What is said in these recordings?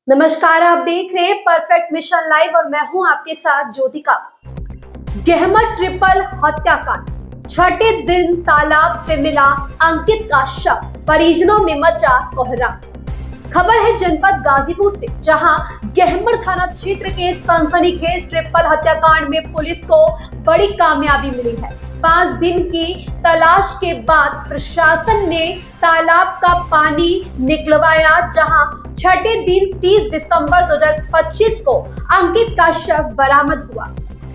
नमस्कार, आप देख रहे हैं परफेक्ट मिशन लाइव और मैं हूं आपके साथ ज्योतिका। गहमर ट्रिपल हत्याकांड, छठे दिन तालाब से मिला अंकित का शव, परिजनों में मचा कोहराम। खबर है जनपद गाजीपुर से, जहां गहमर थाना क्षेत्र के सनसनीखेज ट्रिपल हत्याकांड में पुलिस को बड़ी कामयाबी मिली है। 5 दिन की तलाश के बाद प्रशासन ने तालाब का पानी निकलवाया, जहां छठे दिन 30 दिसंबर 2025 को अंकित का शव बरामद हुआ।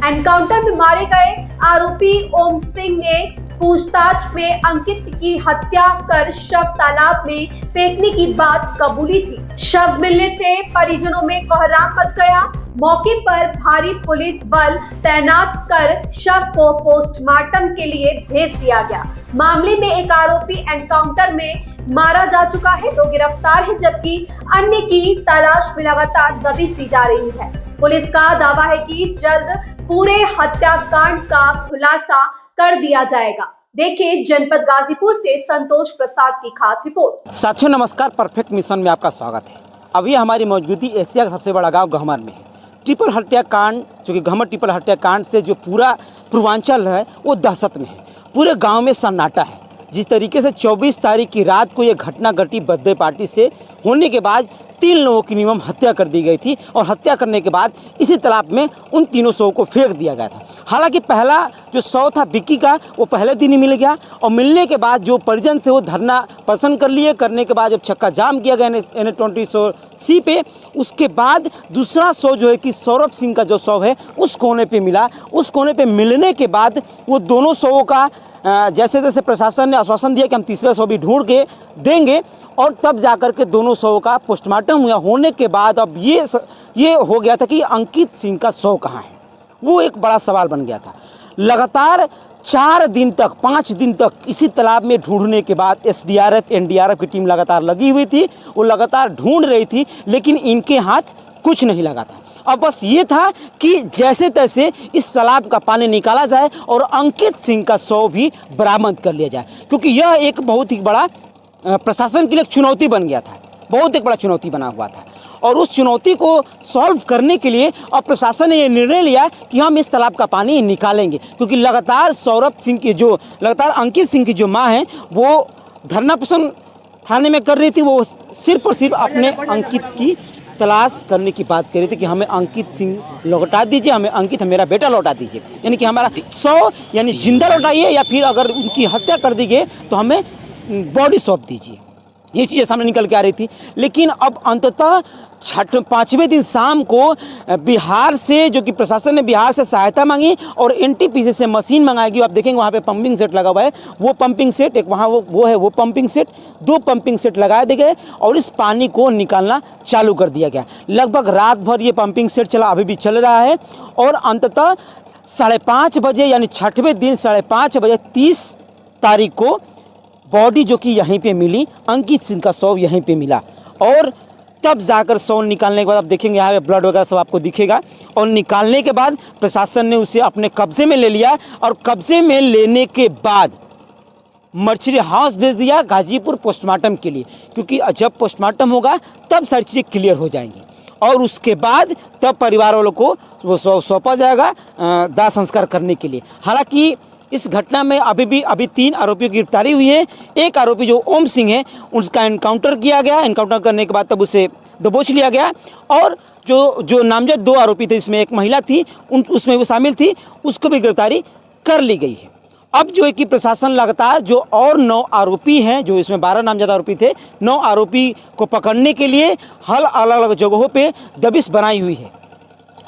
एनकाउंटर में मारे गए आरोपी ओम सिंह ने पूछताछ में अंकित की हत्या कर शव तालाब में फेंकने की बात कबूली थी। शव मिलने से परिजनों में कोहराम मच गया। मौके पर भारी पुलिस बल तैनात कर शव को पोस्टमार्टम के लिए भेज दिया गया। मामले में एक आरोपी एनकाउंटर में मारा जा चुका है, 2 गिरफ्तार है, जबकि अन्य की तलाश में लगातार दबिश दी जा रही है। पुलिस का दावा है कि जल्द पूरे हत्याकांड का खुलासा कर दिया जाएगा। देखिए जनपद गाजीपुर से संतोष प्रसाद की खास रिपोर्ट। साथियों नमस्कार, परफेक्ट मिशन में आपका स्वागत है। अभी हमारी मौजूदगी एशिया का सबसे बड़ा गांव गहमर में है। ट्रिपल हत्याकांड, जो कि गहमर ट्रिपल हत्याकांड से जो पूरा पूर्वांचल है वो दहशत में है। पूरे गांव में सन्नाटा है। जिस तरीके से 24 तारीख की रात को ये घटना घटी बर्थडे पार्टी से होने के बाद 3 लोगों की निर्मम हत्या कर दी गई थी और हत्या करने के बाद इसी तालाब में उन तीनों शवों को फेंक दिया गया था। हालांकि पहला जो शव था विक्की का, वो पहले दिन ही मिल गया और मिलने के बाद जो परिजन थे वो धरना प्रदर्शन कर लिए। करने के बाद जब छक्का जाम किया गया NH-20 पे, उसके बाद दूसरा शव जो है कि सौरभ सिंह का जो शव है उस कोने पे मिला। उस कोने पे मिलने के बाद वो दोनों शवों का जैसे जैसे प्रशासन ने आश्वासन दिया कि हम तीसरा शव भी ढूंढ के देंगे और तब जाकर के दोनों शवों का पोस्टमार्टम हुआ। होने के बाद अब ये हो गया था कि अंकित सिंह का शव कहाँ है, वो एक बड़ा सवाल बन गया था। लगातार 4 दिन तक 5 दिन तक इसी तालाब में ढूंढने के बाद SDRF NDRF की टीम लगातार लगी हुई थी। वो लगातार ढूंढ रही थी, लेकिन इनके हाथ कुछ नहीं लगा था। अब बस ये था कि जैसे तैसे इस तालाब का पानी निकाला जाए और अंकित सिंह का शव भी बरामद कर लिया जाए, क्योंकि यह एक बहुत ही बड़ा प्रशासन के लिए चुनौती बन गया था। बहुत एक बड़ा चुनौती बना हुआ था और उस चुनौती को सॉल्व करने के लिए अब प्रशासन ने ये निर्णय लिया कि हम इस तालाब का पानी निकालेंगे, क्योंकि लगातार लगातार अंकित सिंह की जो माँ है वो धरना प्रदर्शन थाने में कर रही थी। वो सिर्फ और सिर्फ अपने अंकित की तलाश करने की बात कर रही थी कि हमें अंकित सिंह लौटा दीजिए, हमें अंकित मेरा बेटा लौटा दीजिए, यानी कि हमारा शव यानी जिंदा लौटाइए, या फिर अगर उनकी हत्या कर दी गई तो हमें बॉडी सौंप दीजिए। ये चीज़ें सामने निकल के आ रही थी। लेकिन अब अंततः 5वें दिन शाम को बिहार से, जो कि प्रशासन ने बिहार से सहायता मांगी और NTPC से मशीन मंगाएगी। आप देखेंगे वहाँ पे पंपिंग सेट लगा हुआ है। वो पंपिंग सेट एक वहाँ वो पंपिंग सेट, 2 पंपिंग सेट लगाए दिए गए और इस पानी को निकालना चालू कर दिया गया। लगभग रात भर ये पंपिंग सेट चला, अभी भी चल रहा है और अंततः 5:30 बजे यानी 6वें दिन 5:30 बजे 30 तारीख को बॉडी जो कि यहीं पे मिली, अंकित सिंह का शव यहीं पे मिला। और तब जाकर शव निकालने के बाद आप देखेंगे यहाँ पे ब्लड वगैरह सब आपको दिखेगा। और निकालने के बाद प्रशासन ने उसे अपने कब्जे में ले लिया और कब्जे में लेने के बाद मर्चरी हाउस भेज दिया गाजीपुर पोस्टमार्टम के लिए, क्योंकि जब पोस्टमार्टम होगा तब सारी चीज़ें क्लियर हो जाएंगी और उसके बाद तब परिवार वालों को वो सौंपा जाएगा दाह संस्कार करने के लिए। हालांकि इस घटना में अभी 3 आरोपियों की गिरफ्तारी हुई है। एक आरोपी जो ओम सिंह है उसका एनकाउंटर किया गया। एनकाउंटर करने के बाद तब उसे दबोच लिया गया और जो नामजद 2 आरोपी थे, इसमें एक महिला थी, उसमें वो शामिल थी, उसको भी गिरफ्तारी कर ली गई है। अब जो है कि प्रशासन लगातार जो और 9 आरोपी हैं, जो इसमें 12 नामजद आरोपी थे, 9 आरोपी को पकड़ने के लिए हर अलग अलग जगहों पे दबिश बनाई हुई है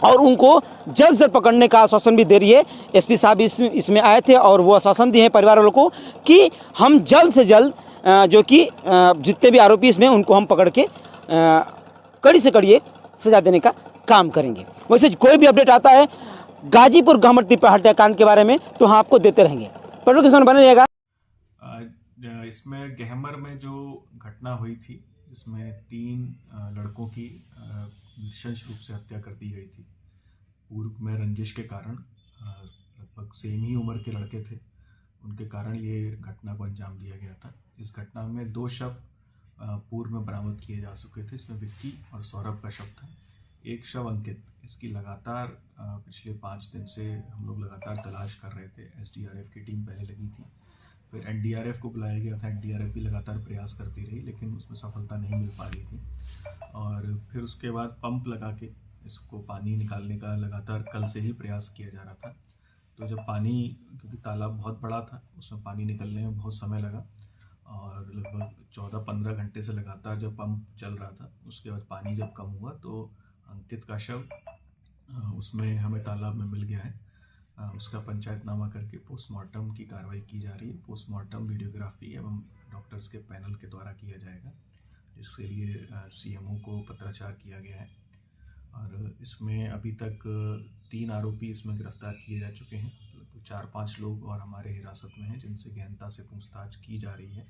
और उनको जल्द से पकड़ने का आश्वासन भी दे रही है। SP साहब इसमें आए थे और वो आश्वासन दिए हैं परिवार वालों को कि हम जल्द से जल्द जो कि जितने भी आरोपी इसमें उनको हम पकड़ के कड़ी से कड़ी सजा देने का काम करेंगे। वैसे कोई भी अपडेट आता है गाजीपुर गहमर ट्रिपल हत्याकांड के बारे में तो हम आपको देते रहेंगे। पर किसान बने रहेगा। इसमें गहमर में जो घटना हुई थी, जिसमें 3 लड़कों की नृशंस रूप से हत्या कर दी गई थी पूर्व में रंजिश के कारण। लगभग सेम ही उम्र के लड़के थे, उनके कारण ये घटना को अंजाम दिया गया था। इस घटना में 2 शव पूर्व में बरामद किए जा चुके थे। इसमें विक्की और सौरभ का शव था। एक शव अंकित, इसकी लगातार पिछले 5 दिन से हम लोग लगातार तलाश कर रहे थे। एसडीआरएफ की टीम पहले लगी थी, फिर एनडीआरएफ को बुलाया गया था। एनडीआरएफ भी लगातार प्रयास करती रही, लेकिन उसमें सफलता नहीं मिल पा रही थी। और फिर उसके बाद पंप लगा के इसको पानी निकालने का लगातार कल से ही प्रयास किया जा रहा था। तो जब पानी, क्योंकि तालाब बहुत बड़ा था, उसमें पानी निकलने में बहुत समय लगा और लगभग 14-15 घंटे से लगातार जब पंप चल रहा था, उसके बाद पानी जब कम हुआ तो अंकित का शव उसमें हमें तालाब में मिल गया है। उसका पंचायतनामा करके पोस्टमार्टम की कार्रवाई की जा रही है। पोस्टमार्टम वीडियोग्राफी एवं डॉक्टर्स के पैनल के द्वारा किया जाएगा, जिसके लिए सीएमओ को पत्राचार किया गया है। और इसमें अभी तक 3 आरोपी इसमें गिरफ्तार किए जा चुके हैं। 4-5 लोग और हमारे हिरासत में हैं, जिनसे गहनता से पूछताछ की जा रही है।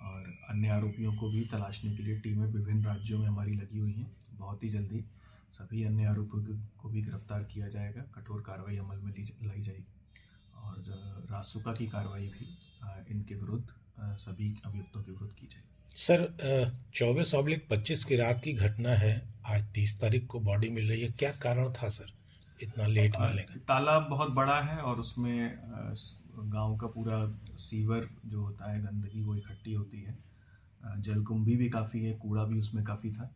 और अन्य आरोपियों को भी तलाशने के लिए टीमें विभिन्न राज्यों में हमारी लगी हुई हैं। बहुत ही जल्दी सभी अन्य आरोपियों को भी गिरफ्तार किया जाएगा, कठोर कार्रवाई अमल में लाई जाएगी और रासुका की कार्रवाई भी इनके विरुद्ध सभी अभियुक्तों के विरुद्ध की जाएगी। सर 24/25 की रात की घटना है, आज 30 तारीख को बॉडी मिल रही है, क्या कारण था सर इतना लेट मिलने का? तालाब बहुत बड़ा है और उसमें गांव का पूरा सीवर जो होता है, गंदगी वो इकट्ठी होती है। जलकुंभी भी काफ़ी है, कूड़ा भी उसमें काफ़ी था,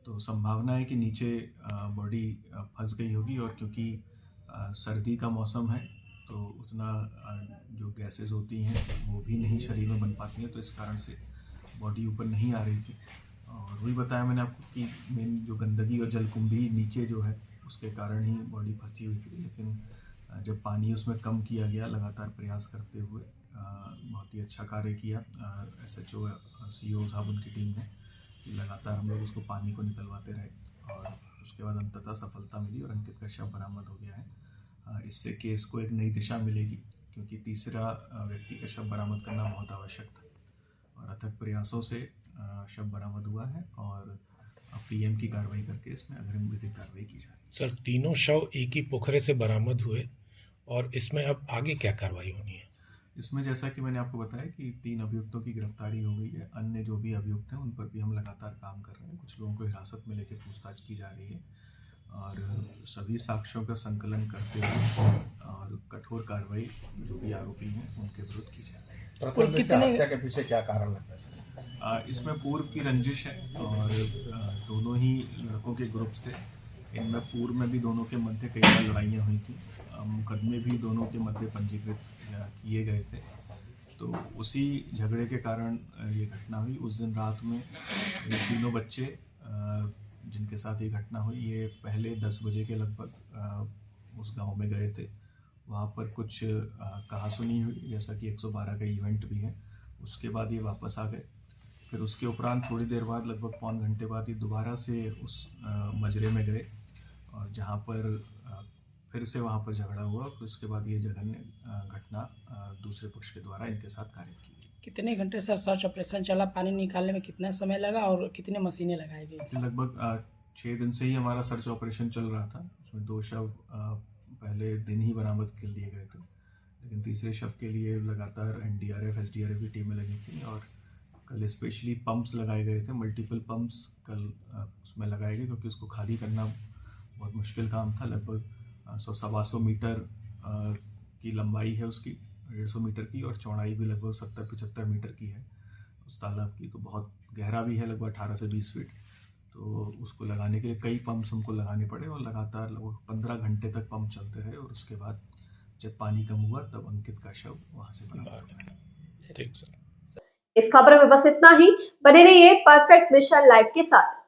तो संभावना है कि नीचे बॉडी फंस गई होगी। और क्योंकि सर्दी का मौसम है तो उतना जो गैसेस होती हैं वो भी नहीं शरीर में बन पाती हैं, तो इस कारण से बॉडी ऊपर नहीं आ रही थी। और वही बताया मैंने आपको कि मेन जो गंदगी और जलकुंभी नीचे जो है उसके कारण ही बॉडी फंसी हुई थी। लेकिन जब पानी उसमें कम किया गया, लगातार प्रयास करते हुए बहुत ही अच्छा कार्य किया SHO CO साहब, उनकी टीम ने। लगातार हम लोग उसको पानी को निकलवाते रहे और उसके बाद अंततः सफलता मिली और अंकित का शव बरामद हो गया है। इससे केस को एक नई दिशा मिलेगी, क्योंकि तीसरा व्यक्ति का शव बरामद करना बहुत आवश्यक था और अथक प्रयासों से शव बरामद हुआ है और PM की कार्रवाई करके इसमें अग्रिम विधिक कार्रवाई की जाए। सर तीनों शव एक ही पोखरे से बरामद हुए और इसमें अब आगे क्या कार्रवाई होनी है? इसमें जैसा कि मैंने आपको बताया कि 3 अभियुक्तों की गिरफ्तारी हो गई है। अन्य जो भी अभियुक्त हैं उन पर भी हम लगातार काम कर रहे हैं। कुछ लोगों को हिरासत में लेकर पूछताछ की जा रही है और सभी साक्ष्यों का संकलन करते हुए और कठोर कार्रवाई जो भी आरोपी हैं उनके विरुद्ध की जा रही है। कितने हत्या के पीछे क्या कारण लगता है? इसमें पूर्व की रंजिश है और दोनों ही लड़कों के ग्रुप्स थे। इनमें पूर्व में भी दोनों के मध्य कई बार लड़ाइयाँ हुई थी। मुकदमे भी दोनों के मध्य पंजीकृत किए गए थे। तो उसी झगड़े के कारण ये घटना हुई। उस दिन रात में ये तीनों बच्चे जिनके साथ ये घटना हुई, ये पहले 10 बजे के लगभग उस गांव में गए थे। वहाँ पर कुछ कहासुनी हुई, जैसा कि 112 का इवेंट भी है। उसके बाद ये वापस आ गए। फिर उसके उपरांत थोड़ी देर बाद, लगभग 5 घंटे बाद, ये दोबारा से उस मजरे में गए और जहाँ पर फिर से वहाँ पर झगड़ा हुआ। फिर उसके बाद ये जघन्य घटना दूसरे पक्ष के द्वारा इनके साथ कारित की गई। कितने घंटे सर सर्च ऑपरेशन चला? पानी निकालने में कितना समय लगा और कितने मशीनें लगाई गई? लगभग 6 दिन से ही हमारा सर्च ऑपरेशन चल रहा था। उसमें 2 शव पहले दिन ही बरामद कर लिए गए थे, लेकिन तीसरे शव के लिए लगातार NDRF SDRF की टीमें लगी थी और कल स्पेशली पंप्स लगाए गए थे। मल्टीपल पंप्स कल उसमें लगाए गए, क्योंकि उसको खाली करना बहुत मुश्किल काम था। लगभग 100-125 मीटर की लंबाई है उसकी, 150 मीटर की, और चौड़ाई भी लगभग 70-75 मीटर की है उस तालाब की। तो बहुत गहरा भी है, लगभग 18 से 20 फीट। तो उसको लगाने के लिए कई पंप्स हमको लगाने पड़े और लगातार लगभग 15 घंटे तक पंप चलते रहे और उसके बाद जब पानी कम हुआ तब अंकित का शव वहाँ से बरामद हो गया। ठीक सर। इस खबर में बस इतना ही। बने रहिए परफेक्ट मिशन लाइव के साथ।